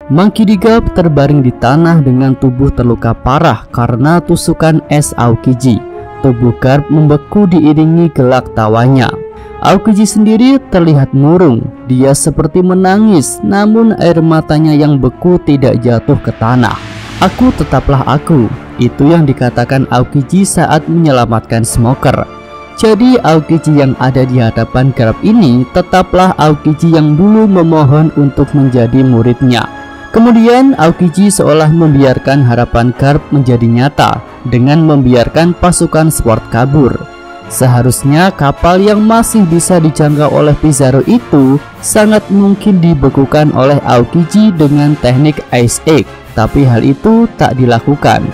Monkey D. Garp terbaring di tanah dengan tubuh terluka parah karena tusukan es Aokiji. Tubuh Garp membeku diiringi gelak tawanya. Aokiji sendiri terlihat murung. Dia seperti menangis, namun air matanya yang beku tidak jatuh ke tanah. "Aku tetaplah aku." Itu yang dikatakan Aokiji saat menyelamatkan Smoker. Jadi Aokiji yang ada di hadapan Garp ini tetaplah Aokiji yang dulu memohon untuk menjadi muridnya. Kemudian Aokiji seolah membiarkan harapan Garp menjadi nyata dengan membiarkan pasukan Sword kabur. Seharusnya kapal yang masih bisa dijangkau oleh Pizarro itu sangat mungkin dibekukan oleh Aokiji dengan teknik Ice Egg, tapi hal itu tak dilakukan.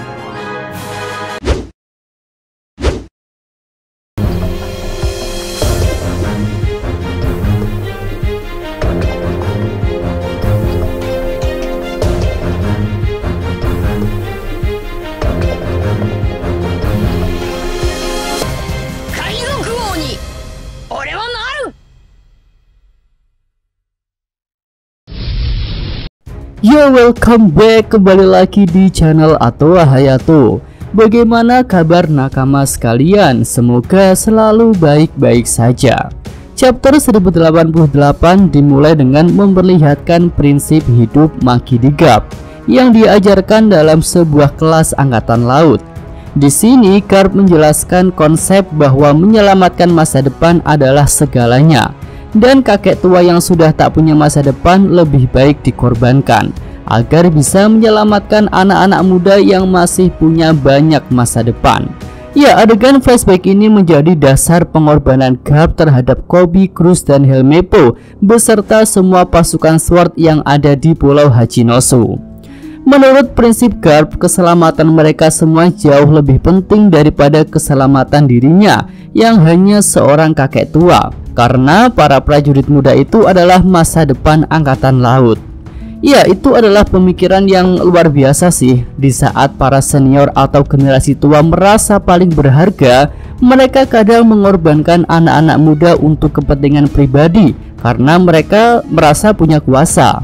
Yo, welcome back, kembali lagi di channel Atoa Hayato. Bagaimana kabar nakama sekalian? Semoga selalu baik-baik saja. Chapter 1088 dimulai dengan memperlihatkan prinsip hidup Monkey D. Garp yang diajarkan dalam sebuah kelas angkatan laut. Di sini Garp menjelaskan konsep bahwa menyelamatkan masa depan adalah segalanya. Dan kakek tua yang sudah tak punya masa depan lebih baik dikorbankan agar bisa menyelamatkan anak-anak muda yang masih punya banyak masa depan. Ya, adegan flashback ini menjadi dasar pengorbanan Garp terhadap Koby, Cruz, dan Helmeppo beserta semua pasukan Sword yang ada di Pulau Hachinosu. Menurut prinsip Garp, keselamatan mereka semua jauh lebih penting daripada keselamatan dirinya yang hanya seorang kakek tua. Karena para prajurit muda itu adalah masa depan angkatan laut. Ya, itu adalah pemikiran yang luar biasa sih. Di saat para senior atau generasi tua merasa paling berharga, mereka kadang mengorbankan anak-anak muda untuk kepentingan pribadi karena mereka merasa punya kuasa.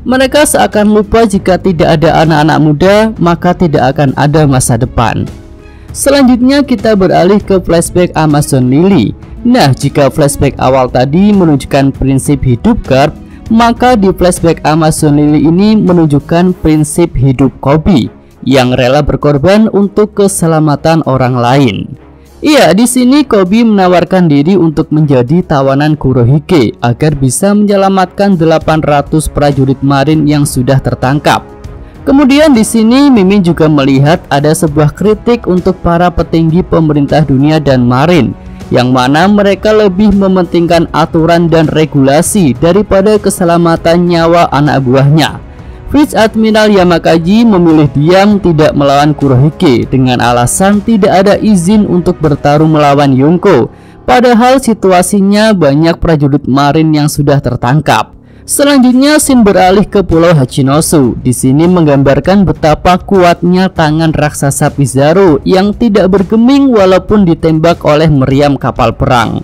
Mereka seakan lupa jika tidak ada anak-anak muda, maka tidak akan ada masa depan. Selanjutnya kita beralih ke flashback Amazon Lily. Nah, jika flashback awal tadi menunjukkan prinsip hidup Garp, maka di flashback Amazon Lily ini menunjukkan prinsip hidup Koby yang rela berkorban untuk keselamatan orang lain. Iya, di sini Koby menawarkan diri untuk menjadi tawanan Kurohige agar bisa menyelamatkan 800 prajurit marin yang sudah tertangkap. Kemudian di sini Mimin juga melihat ada sebuah kritik untuk para petinggi pemerintah dunia dan marin, yang mana mereka lebih mementingkan aturan dan regulasi daripada keselamatan nyawa anak buahnya. Vice Admiral Yamakaji memilih diam tidak melawan Kurohige dengan alasan tidak ada izin untuk bertarung melawan Yonko, padahal situasinya banyak prajurit marin yang sudah tertangkap. Selanjutnya scene beralih ke Pulau Hachinosu. Di sini menggambarkan betapa kuatnya tangan raksasa Pizarro yang tidak bergeming walaupun ditembak oleh meriam kapal perang.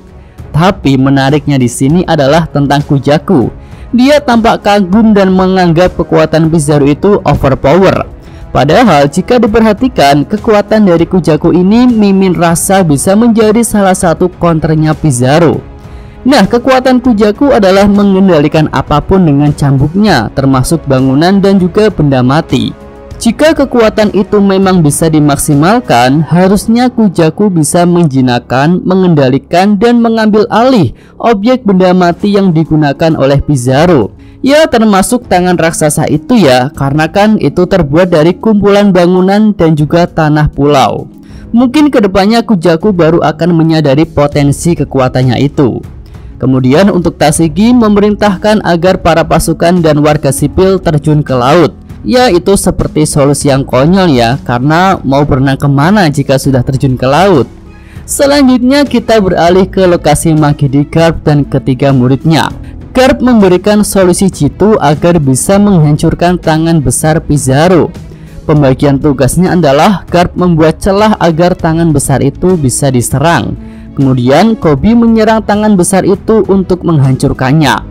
Tapi menariknya di sini adalah tentang Kujaku. Dia tampak kagum dan menganggap kekuatan Pizarro itu overpower. Padahal jika diperhatikan, kekuatan dari Kujaku ini Mimin rasa bisa menjadi salah satu counternya Pizarro. Nah, kekuatan Kujaku adalah mengendalikan apapun dengan cambuknya, termasuk bangunan dan juga benda mati. Jika kekuatan itu memang bisa dimaksimalkan, harusnya Kujaku bisa menjinakkan, mengendalikan, dan mengambil alih objek benda mati yang digunakan oleh Pizarro. Ya, termasuk tangan raksasa itu ya, karena kan itu terbuat dari kumpulan bangunan dan juga tanah pulau. Mungkin kedepannya Kujaku baru akan menyadari potensi kekuatannya itu. Kemudian untuk Tashigi memerintahkan agar para pasukan dan warga sipil terjun ke laut. Ya, itu seperti solusi yang konyol ya, karena mau berenang kemana jika sudah terjun ke laut. Selanjutnya kita beralih ke lokasi Monkey D. Garp dan ketiga muridnya. Garp memberikan solusi jitu agar bisa menghancurkan tangan besar Pizarro. Pembagian tugasnya adalah Garp membuat celah agar tangan besar itu bisa diserang. Kemudian Koby menyerang tangan besar itu untuk menghancurkannya.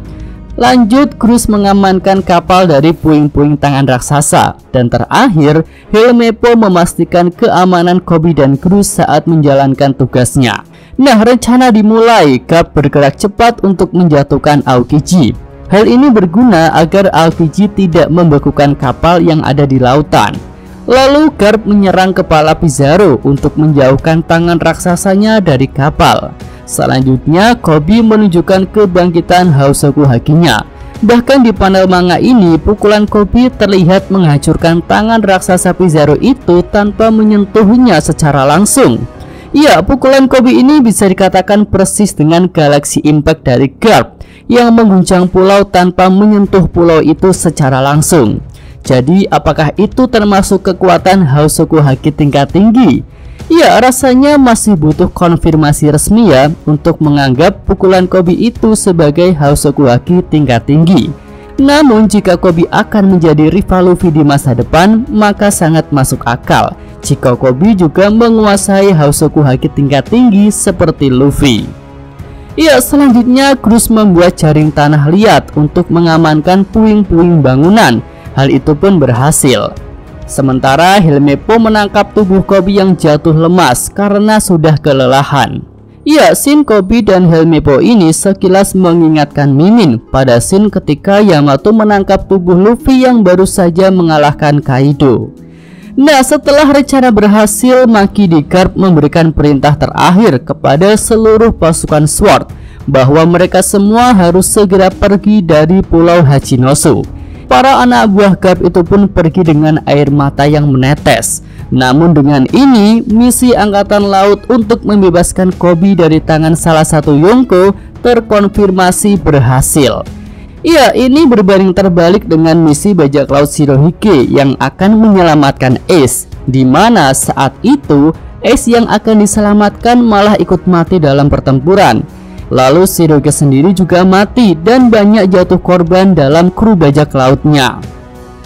Lanjut, Cruz mengamankan kapal dari puing-puing tangan raksasa. Dan terakhir, Helmeppo memastikan keamanan Koby dan Cruz saat menjalankan tugasnya. Nah, rencana dimulai. Garp bergerak cepat untuk menjatuhkan Aokiji. Hal ini berguna agar Aokiji tidak membekukan kapal yang ada di lautan. Lalu Garp menyerang kepala Pizarro untuk menjauhkan tangan raksasanya dari kapal. Selanjutnya, Koby menunjukkan kebangkitan Housoku Haki-nya. Bahkan di panel manga ini, pukulan Koby terlihat menghancurkan tangan raksasa Pizarro itu tanpa menyentuhnya secara langsung. Ya, pukulan Koby ini bisa dikatakan persis dengan Galaxy Impact dari Garp yang mengguncang pulau tanpa menyentuh pulau itu secara langsung. Jadi, apakah itu termasuk kekuatan Housoku Haki tingkat tinggi? Ya, rasanya masih butuh konfirmasi resmi ya untuk menganggap pukulan Koby itu sebagai Housoku Haki tingkat tinggi. Namun jika Koby akan menjadi rival Luffy di masa depan, maka sangat masuk akal jika Koby juga menguasai Housoku Haki tingkat tinggi seperti Luffy. Ya, selanjutnya Cruz membuat jaring tanah liat untuk mengamankan puing-puing bangunan. Hal itu pun berhasil. Sementara Helmeppo menangkap tubuh Koby yang jatuh lemas karena sudah kelelahan. Ya, scene Koby dan Helmeppo ini sekilas mengingatkan Mimin pada scene ketika Yamato menangkap tubuh Luffy yang baru saja mengalahkan Kaido. Nah, setelah rencana berhasil, Maki di Garp memberikan perintah terakhir kepada seluruh pasukan SWORD bahwa mereka semua harus segera pergi dari Pulau Hachinosu. Para anak buah Garp itu pun pergi dengan air mata yang menetes. Namun dengan ini, misi angkatan laut untuk membebaskan Koby dari tangan salah satu Yonko terkonfirmasi berhasil. Ya, ini berbanding terbalik dengan misi bajak laut Shirohige yang akan menyelamatkan Ace, di mana saat itu Ace yang akan diselamatkan malah ikut mati dalam pertempuran. Lalu Shirohige sendiri juga mati dan banyak jatuh korban dalam kru bajak lautnya.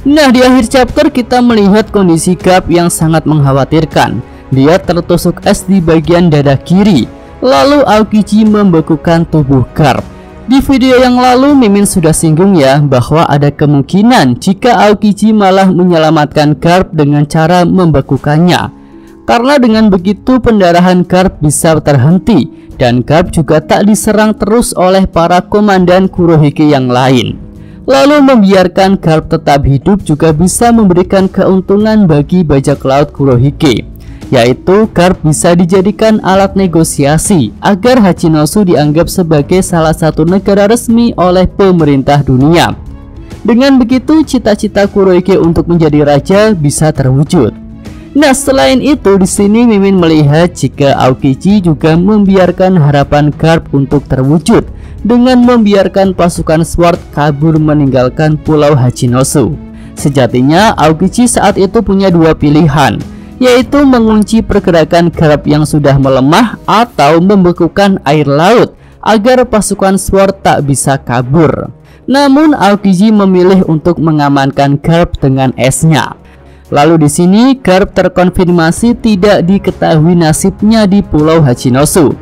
Nah, di akhir chapter kita melihat kondisi Garp yang sangat mengkhawatirkan. Dia tertusuk es di bagian dada kiri. Lalu Aokiji membekukan tubuh Garp. Di video yang lalu Mimin sudah singgung ya bahwa ada kemungkinan jika Aokiji malah menyelamatkan Garp dengan cara membekukannya. Karena dengan begitu pendarahan Garp bisa terhenti dan Garp juga tak diserang terus oleh para komandan Kurohige yang lain. Lalu membiarkan Garp tetap hidup juga bisa memberikan keuntungan bagi bajak laut Kurohige, yaitu Garp bisa dijadikan alat negosiasi agar Hachinosu dianggap sebagai salah satu negara resmi oleh pemerintah dunia. Dengan begitu cita-cita Kurohige untuk menjadi raja bisa terwujud. Nah, selain itu di sini Mimin melihat jika Aokiji juga membiarkan harapan Garp untuk terwujud dengan membiarkan pasukan SWORD kabur meninggalkan Pulau Hachinosu. Sejatinya Aokiji saat itu punya dua pilihan, yaitu mengunci pergerakan Garp yang sudah melemah atau membekukan air laut agar pasukan SWORD tak bisa kabur. Namun Aokiji memilih untuk mengamankan Garp dengan esnya. Lalu di sini Garp terkonfirmasi tidak diketahui nasibnya di Pulau Hachinosu.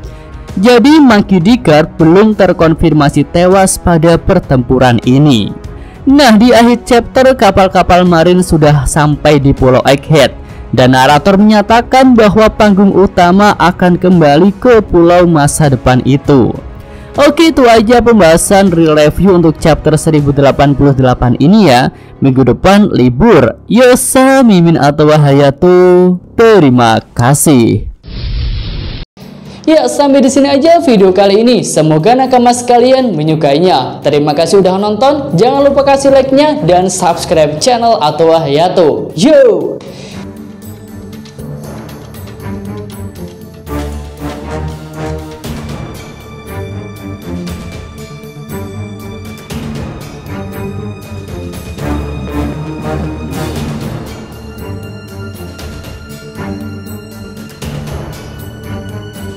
Jadi Maki di Garp belum terkonfirmasi tewas pada pertempuran ini. Nah, di akhir chapter kapal-kapal marin sudah sampai di Pulau Egghead dan narator menyatakan bahwa panggung utama akan kembali ke pulau masa depan itu. Oke, itu aja pembahasan real review untuk chapter 1088 ini ya. Minggu depan libur. Yosa Mimin atau Hayato. Terima kasih. Ya, sampai di sini aja video kali ini. Semoga nakama sekalian menyukainya. Terima kasih udah nonton. Jangan lupa kasih like-nya dan subscribe channel atau Hayato. Yo.